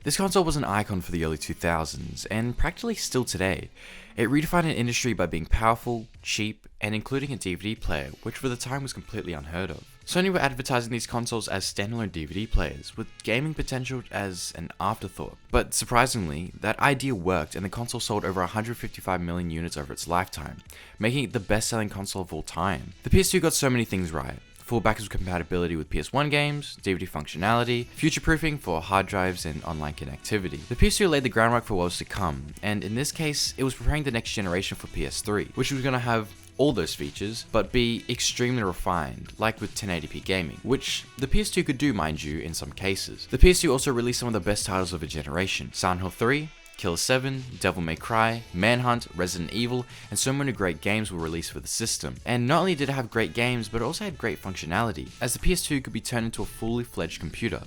This console was an icon for the early 2000s, and practically still today. It redefined an industry by being powerful, cheap, and including a DVD player, which for the time was completely unheard of. Sony were advertising these consoles as standalone DVD players, with gaming potential as an afterthought. But surprisingly, that idea worked and the console sold over 155 million units over its lifetime, making it the best-selling console of all time. The PS2 got so many things right. Full backwards compatibility with PS1 games, DVD functionality, future-proofing for hard drives and online connectivity. The PS2 laid the groundwork for what was to come, and in this case, it was preparing the next generation for PS3, which was going to have all those features, but be extremely refined, like with 1080p gaming, which the PS2 could do, mind you, in some cases. The PS2 also released some of the best titles of a generation: Silent Hill 3, Killer 7, Devil May Cry, Manhunt, Resident Evil, and so many great games were released for the system. And not only did it have great games, but it also had great functionality, as the PS2 could be turned into a fully fledged computer,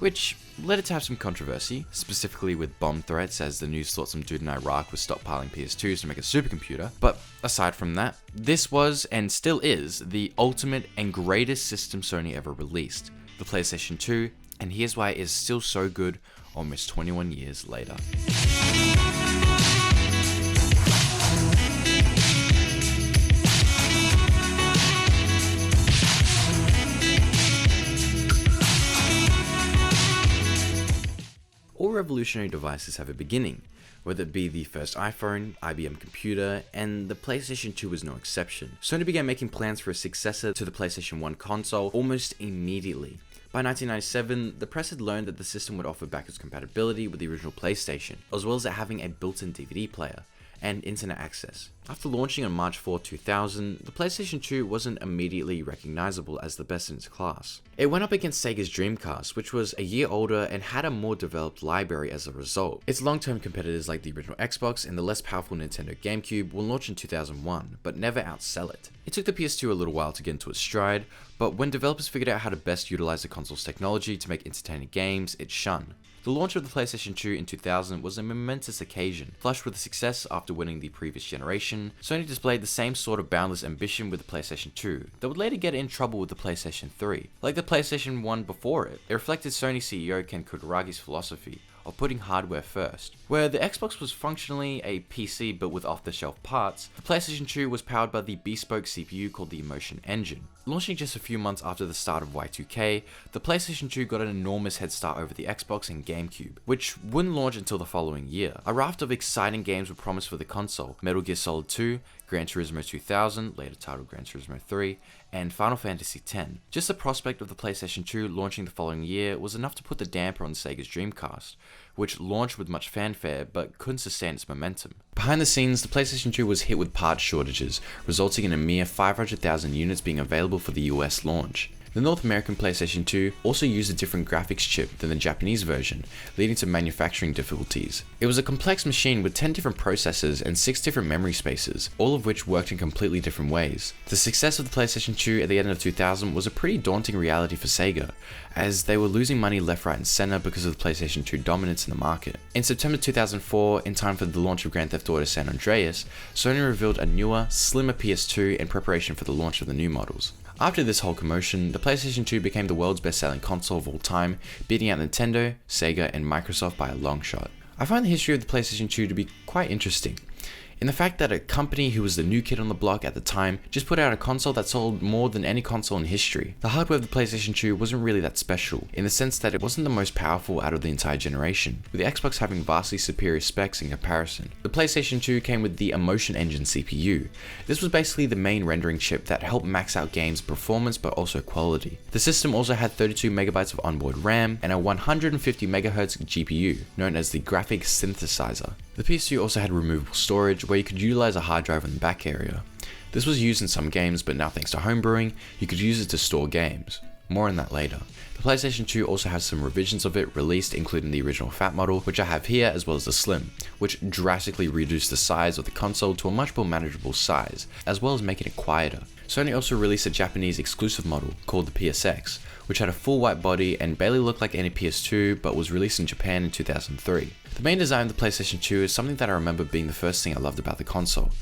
which led it to have some controversy, specifically with bomb threats, as the news thought some dude in Iraq was stockpiling PS2s to make a supercomputer. But aside from that, this was, and still is, the ultimate and greatest system Sony ever released, the PlayStation 2, and here's why it is still so good almost 21 years later. All revolutionary devices have a beginning, whether it be the first iPhone, IBM computer, and the PlayStation 2 was no exception. Sony began making plans for a successor to the PlayStation 1 console almost immediately. By 1997, the press had learned that the system would offer backwards compatibility with the original PlayStation, as well as it having a built-in DVD player and internet access. After launching on March 4, 2000, the PlayStation 2 wasn't immediately recognizable as the best in its class. It went up against Sega's Dreamcast, which was a year older and had a more developed library as a result. Its long-term competitors like the original Xbox and the less powerful Nintendo GameCube will launch in 2001, but never outsell it. It took the PS2 a little while to get into its stride, but when developers figured out how to best utilize the console's technology to make entertaining games, it shone. The launch of the PlayStation 2 in 2000 was a momentous occasion. Flushed with success after winning the previous generation, Sony displayed the same sort of boundless ambition with the PlayStation 2 that would later get in trouble with the PlayStation 3. Like the PlayStation 1 before it reflected Sony CEO Ken Kuragi's philosophy of putting hardware first. Where the Xbox was functionally a PC built with off-the-shelf parts, the PlayStation 2 was powered by the bespoke CPU called the Emotion Engine. Launching just a few months after the start of Y2K, the PlayStation 2 got an enormous head start over the Xbox and GameCube, which wouldn't launch until the following year. A raft of exciting games were promised for the console: Metal Gear Solid 2, Gran Turismo 2000, later titled Gran Turismo 3, and Final Fantasy X. Just the prospect of the PlayStation 2 launching the following year was enough to put the damper on Sega's Dreamcast, which launched with much fanfare but couldn't sustain its momentum. Behind the scenes, the PlayStation 2 was hit with parts shortages, resulting in a mere 500,000 units being available for the US launch. The North American PlayStation 2 also used a different graphics chip than the Japanese version, leading to manufacturing difficulties. It was a complex machine with 10 different processors and 6 different memory spaces, all of which worked in completely different ways. The success of the PlayStation 2 at the end of 2000 was a pretty daunting reality for Sega, as they were losing money left, right and center because of the PlayStation 2 dominance in the market. In September 2004, in time for the launch of Grand Theft Auto San Andreas, Sony revealed a newer, slimmer PS2 in preparation for the launch of the new models. After this whole commotion, the PlayStation 2 became the world's best-selling console of all time, beating out Nintendo, Sega, and Microsoft by a long shot. I find the history of the PlayStation 2 to be quite interesting, in the fact that a company who was the new kid on the block at the time just put out a console that sold more than any console in history. The hardware of the PlayStation 2 wasn't really that special, in the sense that it wasn't the most powerful out of the entire generation, with the Xbox having vastly superior specs in comparison. The PlayStation 2 came with the Emotion Engine CPU. This was basically the main rendering chip that helped max out games' performance but also quality. The system also had 32 MB of onboard RAM and a 150 MHz GPU, known as the graphics synthesizer. The PS2 also had removable storage, where you could utilize a hard drive in the back area. This was used in some games, but now thanks to homebrewing, you could use it to store games. More on that later. The PlayStation 2 also has some revisions of it released, including the original fat model, which I have here, as well as the slim, which drastically reduced the size of the console to a much more manageable size, as well as making it quieter. Sony also released a Japanese exclusive model called the PSX, which had a full white body and barely looked like any PS2, but was released in Japan in 2003. The main design of the PlayStation 2 is something that I remember being the first thing I loved about the console.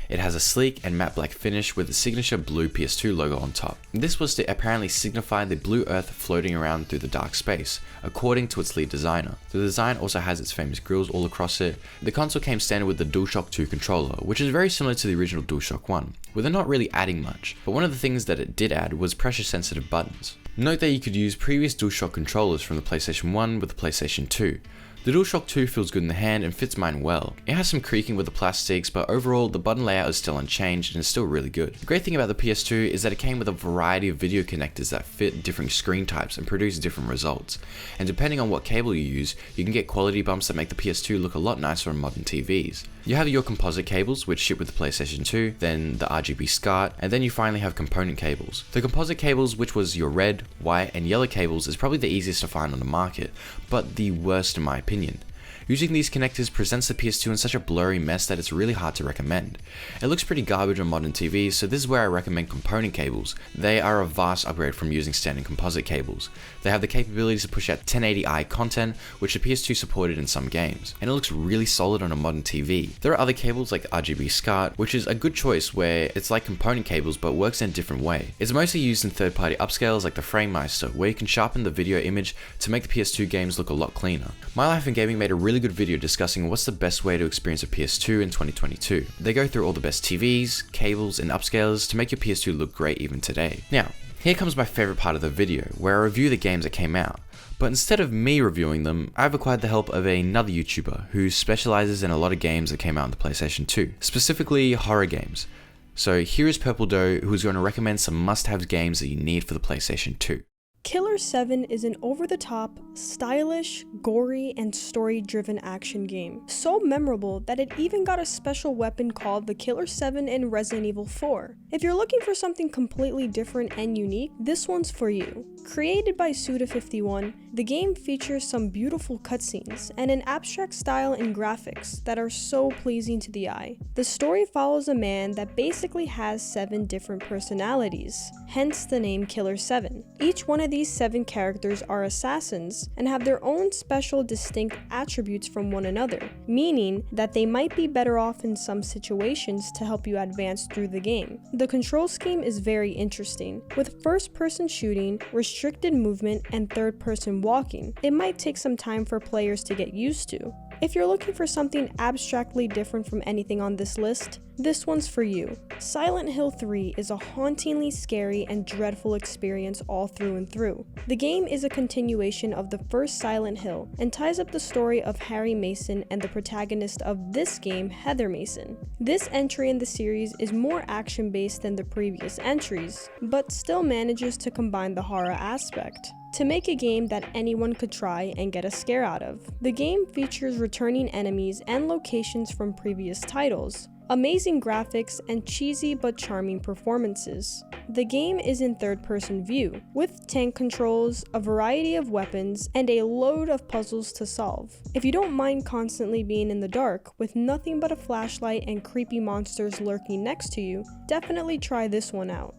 It has a sleek and matte black finish with the signature blue PS2 logo on top. This was to apparently signify the blue earth floating around through the dark space, according to its lead designer. The design also has its famous grills all across it. The console came standard with the DualShock 2 controller, which is very similar to the original DualShock 1, with it not really adding much, but one of the things that it did add was pressure sensitive buttons. Note that you could use previous DualShock controllers from the PlayStation 1 with the PlayStation 2. The DualShock 2 feels good in the hand and fits mine well. It has some creaking with the plastics, but overall the button layout is still unchanged and is still really good. The great thing about the PS2 is that it came with a variety of video connectors that fit different screen types and produce different results. And depending on what cable you use, you can get quality bumps that make the PS2 look a lot nicer on modern TVs. You have your composite cables, which ship with the PlayStation 2, then the RGB SCART, and then you finally have component cables. The composite cables, which was your red, white, and yellow cables, is probably the easiest to find on the market, but the worst in my opinion. Using these connectors presents the PS2 in such a blurry mess that it's really hard to recommend. It looks pretty garbage on modern TVs, so this is where I recommend component cables. They are a vast upgrade from using standard composite cables. They have the capability to push out 1080i content, which the PS2 supported in some games, and it looks really solid on a modern TV. There are other cables like the RGB SCART, which is a good choice where it's like component cables but works in a different way. It's mostly used in third-party upscales like the FrameMeister, where you can sharpen the video image to make the PS2 games look a lot cleaner. My Life in Gaming made a really good video discussing what's the best way to experience a PS2 in 2022. They go through all the best TVs, cables, and upscalers to make your PS2 look great even today. Now, here comes my favorite part of the video, where I review the games that came out. But instead of me reviewing them, I've acquired the help of another YouTuber who specializes in a lot of games that came out on the PlayStation 2, specifically horror games. So here is PurpleDough, who's going to recommend some must-have games that you need for the PlayStation 2. Killer 7 is an over-the-top, stylish, gory, and story-driven action game. So memorable that it even got a special weapon called the Killer 7 in Resident Evil 4. If you're looking for something completely different and unique, this one's for you. Created by Suda51, the game features some beautiful cutscenes and an abstract style and graphics that are so pleasing to the eye. The story follows a man that basically has 7 different personalities, hence the name Killer 7. Each one of these 7 characters are assassins and have their own special distinct attributes from one another, meaning that they might be better off in some situations to help you advance through the game. The control scheme is very interesting, with first-person shooting, restricted movement, and third-person walking. It might take some time for players to get used to. If you're looking for something abstractly different from anything on this list, this one's for you. Silent Hill 3 is a hauntingly scary and dreadful experience all through and through. The game is a continuation of the first Silent Hill and ties up the story of Harry Mason and the protagonist of this game, Heather Mason. This entry in the series is more action-based than the previous entries, but still manages to combine the horror aspect to make a game that anyone could try and get a scare out of. The game features returning enemies and locations from previous titles, amazing graphics, and cheesy but charming performances. The game is in third-person view, with tank controls, a variety of weapons, and a load of puzzles to solve. If you don't mind constantly being in the dark, with nothing but a flashlight and creepy monsters lurking next to you, definitely try this one out.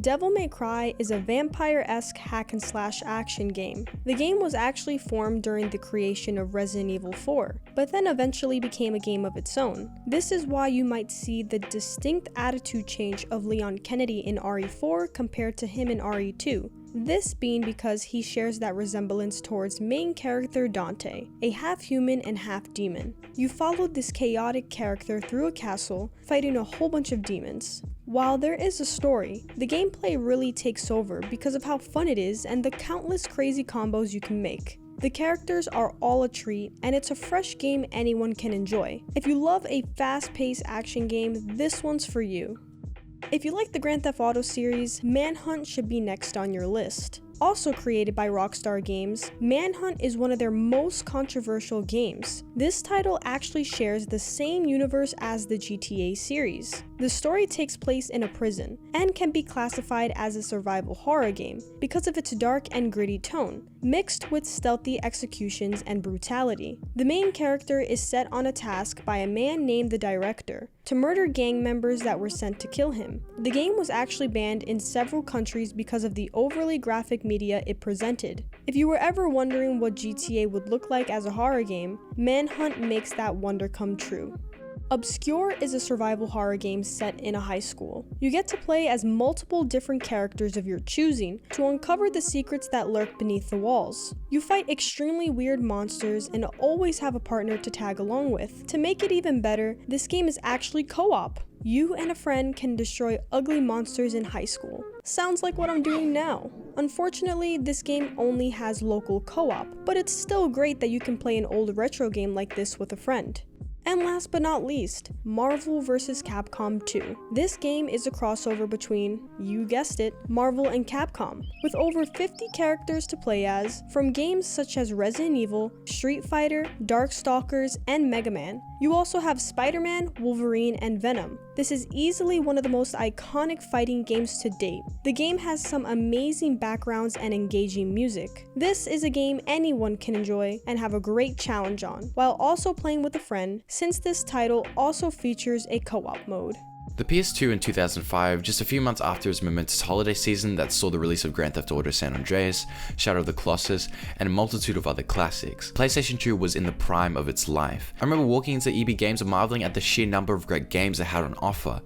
Devil May Cry is a vampire-esque hack-and-slash action game. The game was actually formed during the creation of Resident Evil 4, but then eventually became a game of its own. This is why you might see the distinct attitude change of Leon Kennedy in RE4 compared to him in RE2. This being because he shares that resemblance towards main character Dante, a half-human and half-demon. You followed this chaotic character through a castle, fighting a whole bunch of demons. While there is a story, the gameplay really takes over because of how fun it is and the countless crazy combos you can make. The characters are all a treat, and it's a fresh game anyone can enjoy. If you love a fast-paced action game, this one's for you. If you like the Grand Theft Auto series, Manhunt should be next on your list. Also created by Rockstar Games, Manhunt is one of their most controversial games. This title actually shares the same universe as the GTA series. The story takes place in a prison, and can be classified as a survival horror game because of its dark and gritty tone, mixed with stealthy executions and brutality. The main character is set on a task by a man named the Director to murder gang members that were sent to kill him. The game was actually banned in several countries because of the overly graphic media it presented. If you were ever wondering what GTA would look like as a horror game, Manhunt makes that wonder come true. Obscure is a survival horror game set in a high school. You get to play as multiple different characters of your choosing to uncover the secrets that lurk beneath the walls. You fight extremely weird monsters and always have a partner to tag along with. To make it even better, this game is actually co-op. You and a friend can destroy ugly monsters in high school. Sounds like what I'm doing now. Unfortunately, this game only has local co-op, but it's still great that you can play an old retro game like this with a friend. And last but not least, Marvel vs. Capcom 2. This game is a crossover between, you guessed it, Marvel and Capcom, with over 50 characters to play as, from games such as Resident Evil, Street Fighter, Darkstalkers, and Mega Man. You also have Spider-Man, Wolverine, and Venom. This is easily one of the most iconic fighting games to date. The game has some amazing backgrounds and engaging music. This is a game anyone can enjoy and have a great challenge on, while also playing with a friend, since this title also features a co-op mode. The PS2 in 2005, just a few months after its momentous holiday season that saw the release of Grand Theft Auto San Andreas, Shadow of the Colossus, and a multitude of other classics, PlayStation 2 was in the prime of its life. I remember walking into EB Games and marveling at the sheer number of great games they had on offer.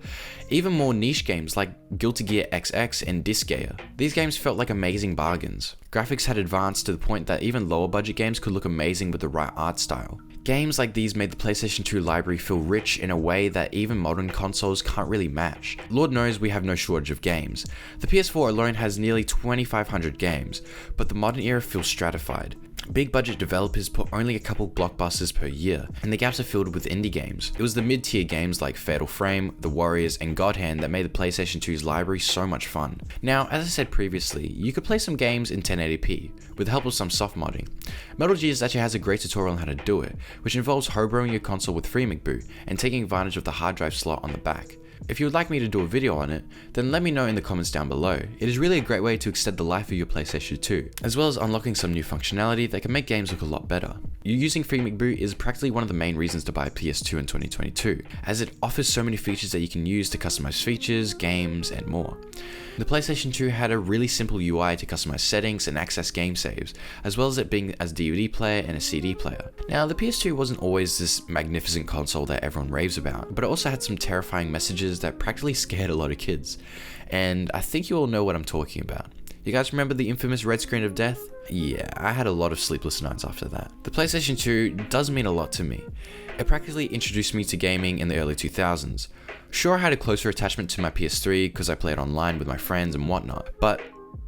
Even more niche games like Guilty Gear XX and Disgaea. These games felt like amazing bargains. Graphics had advanced to the point that even lower budget games could look amazing with the right art style. Games like these made the PlayStation 2 library feel rich in a way that even modern consoles can't really match. Lord knows we have no shortage of games. The PS4 alone has nearly 2,500 games, but the modern era feels stratified. Big budget developers put only a couple blockbusters per year, and the gaps are filled with indie games. It was the mid-tier games like Fatal Frame, The Warriors, and God Hand that made the PlayStation 2's library so much fun. Now, as I said previously, you could play some games in 1080p, with the help of some softmodding. Metal Gear actually has a great tutorial on how to do it, which involves homebrewing your console with FreeMcBoot and taking advantage of the hard drive slot on the back. If you would like me to do a video on it, then let me know in the comments down below. It is really a great way to extend the life of your PlayStation 2, as well as unlocking some new functionality that can make games look a lot better. You using FreeMcBoot is practically one of the main reasons to buy a PS2 in 2022, as it offers so many features that you can use to customize features, games, and more. The PlayStation 2 had a really simple UI to customize settings and access game saves, as well as it being as DVD player and a CD player. Now, the PS2 wasn't always this magnificent console that everyone raves about, but it also had some terrifying messages that practically scared a lot of kids. And I think you all know what I'm talking about. You guys remember the infamous red screen of death? Yeah, I had a lot of sleepless nights after that. The PlayStation 2 does mean a lot to me. It practically introduced me to gaming in the early 2000s. Sure, I had a closer attachment to my PS3 because I played online with my friends and whatnot, but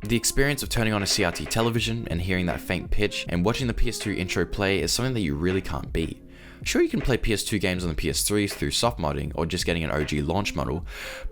the experience of turning on a CRT television and hearing that faint pitch and watching the PS2 intro play is something that you really can't beat. Sure, you can play PS2 games on the PS3 through softmodding or just getting an OG launch model,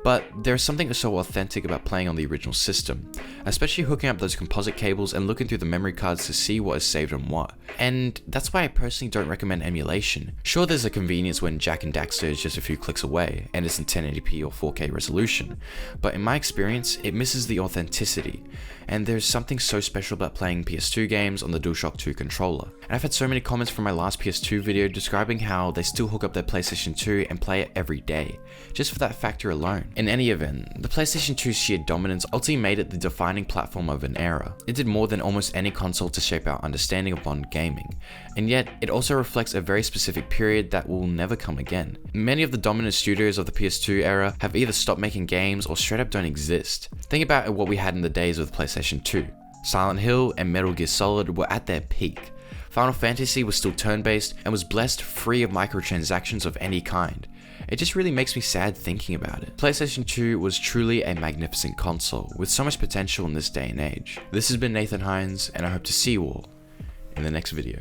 but there's something so authentic about playing on the original system, especially hooking up those composite cables and looking through the memory cards to see what is saved on what. And that's why I personally don't recommend emulation. Sure, there's a convenience when Jak and Daxter is just a few clicks away and it's in 1080p or 4K resolution, but in my experience, it misses the authenticity. And there's something so special about playing PS2 games on the DualShock 2 controller. And I've had so many comments from my last PS2 video describing how they still hook up their PlayStation 2 and play it every day, just for that factor alone. In any event, the PlayStation 2's sheer dominance ultimately made it the defining platform of an era. It did more than almost any console to shape our understanding of modern gaming, and yet it also reflects a very specific period that will never come again. Many of the dominant studios of the PS2 era have either stopped making games or straight up don't exist. Think about what we had in the days of the PlayStation 2. Silent Hill and Metal Gear Solid were at their peak. Final Fantasy was still turn-based and was blessed free of microtransactions of any kind. It just really makes me sad thinking about it. PlayStation 2 was truly a magnificent console with so much potential in this day and age. This has been Nathan Hines, and I hope to see you all in the next video.